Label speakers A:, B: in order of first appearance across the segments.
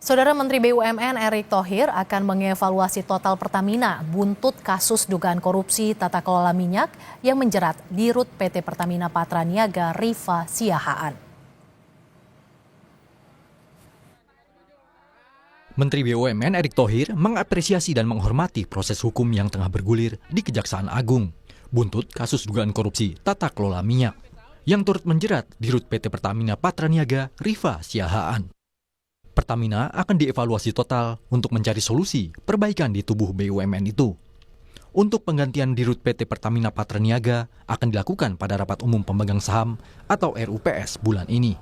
A: Saudara Menteri BUMN Erick Thohir akan mengevaluasi total Pertamina buntut kasus dugaan korupsi tata kelola minyak yang menjerat Dirut PT Pertamina Patraniaga Rifa Siahaan.
B: Menteri BUMN Erick Thohir mengapresiasi dan menghormati proses hukum yang tengah bergulir di Kejaksaan Agung buntut kasus dugaan korupsi tata kelola minyak yang turut menjerat Dirut PT Pertamina Patraniaga Rifa Siahaan. Pertamina akan dievaluasi total untuk mencari solusi perbaikan di tubuh BUMN itu. Untuk penggantian Dirut PT Pertamina Patraniaga akan dilakukan pada rapat umum pemegang saham atau RUPS bulan ini.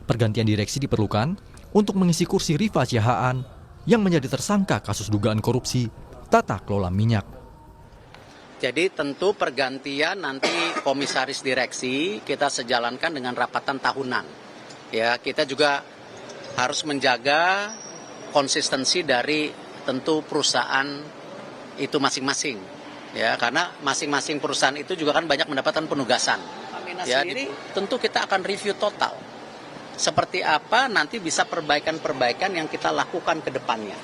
B: Pergantian direksi diperlukan untuk mengisi kursi Rifa Siahaan yang menjadi tersangka kasus dugaan korupsi tata kelola minyak.
C: Jadi tentu pergantian nanti komisaris direksi kita sejalankan dengan rapatan tahunan. Ya, kita juga harus menjaga konsistensi dari tentu perusahaan itu masing-masing. Ya, karena masing-masing perusahaan itu juga kan banyak mendapatkan penugasan. Ya, tentu kita akan review total. Seperti apa nanti bisa perbaikan-perbaikan yang kita lakukan ke depannya.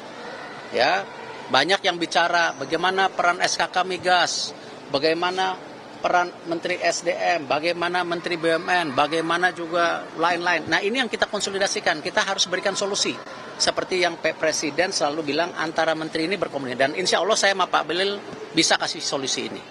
C: Ya, banyak yang bicara bagaimana peran SKK Migas, bagaimana peran Menteri SDM, bagaimana Menteri BUMN, bagaimana juga lain-lain. Nah, ini yang kita konsolidasikan, kita harus berikan solusi. Seperti yang Pak Presiden selalu bilang antara menteri ini berkomunikasi. Dan insya Allah saya sama Pak Belil bisa kasih solusi ini.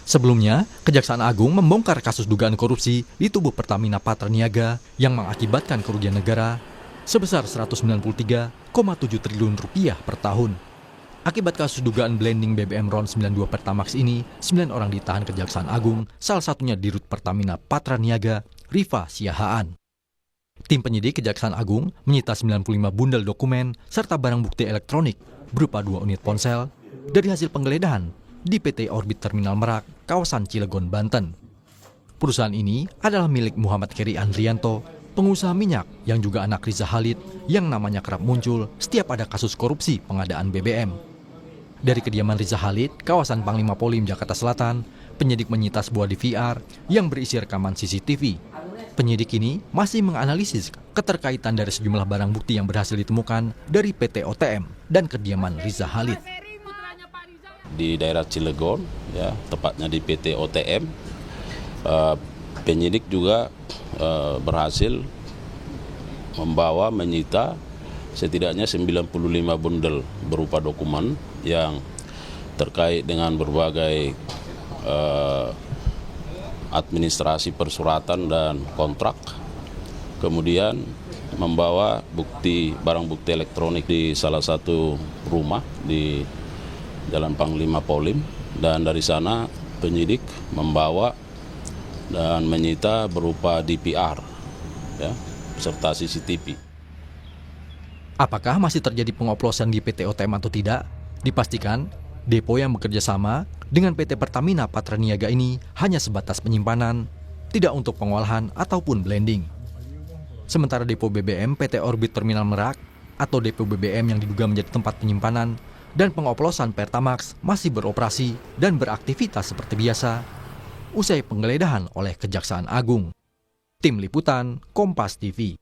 B: Sebelumnya, Kejaksaan Agung membongkar kasus dugaan korupsi di tubuh Pertamina Patraniaga yang mengakibatkan kerugian negara sebesar Rp193,7 triliun per tahun. Akibat kasus dugaan blending BBM RON 92 Pertamax ini, 9 orang ditahan Kejaksaan Agung, salah satunya Dirut Pertamina Patraniaga, Rifa Siahaan. Tim penyidik Kejaksaan Agung menyita 95 bundel dokumen serta barang bukti elektronik berupa 2 unit ponsel dari hasil penggeledahan di PT Orbit Terminal Merak, kawasan Cilegon, Banten. Perusahaan ini adalah milik Muhammad Keri Andrianto, pengusaha minyak yang juga anak Riza Khalid yang namanya kerap muncul setiap ada kasus korupsi pengadaan BBM. Dari kediaman Riza Khalid, kawasan Panglima Polim, Jakarta Selatan, penyidik menyita sebuah DVR yang berisi rekaman CCTV. Penyidik ini masih menganalisis keterkaitan dari sejumlah barang bukti yang berhasil ditemukan dari PT OTM dan kediaman Riza Khalid.
D: Di daerah Cilegon, ya, tepatnya di PT OTM, penyidik juga berhasil menyita setidaknya 95 bundel berupa dokumen yang terkait dengan berbagai administrasi persuratan dan kontrak. Kemudian membawa barang bukti elektronik di salah satu rumah di Jalan Panglima Polim, dan dari sana penyidik membawa dan menyita berupa DVR, ya, serta CCTV.
B: Apakah masih terjadi pengoplosan di PT OTM atau tidak? Dipastikan, depo yang bekerja sama dengan PT Pertamina Patraniaga ini hanya sebatas penyimpanan, tidak untuk pengolahan ataupun blending. Sementara depo BBM PT Orbit Terminal Merak atau depo BBM yang diduga menjadi tempat penyimpanan dan pengoplosan Pertamax masih beroperasi dan beraktivitas seperti biasa usai penggeledahan oleh Kejaksaan Agung. Tim Liputan, Kompas TV.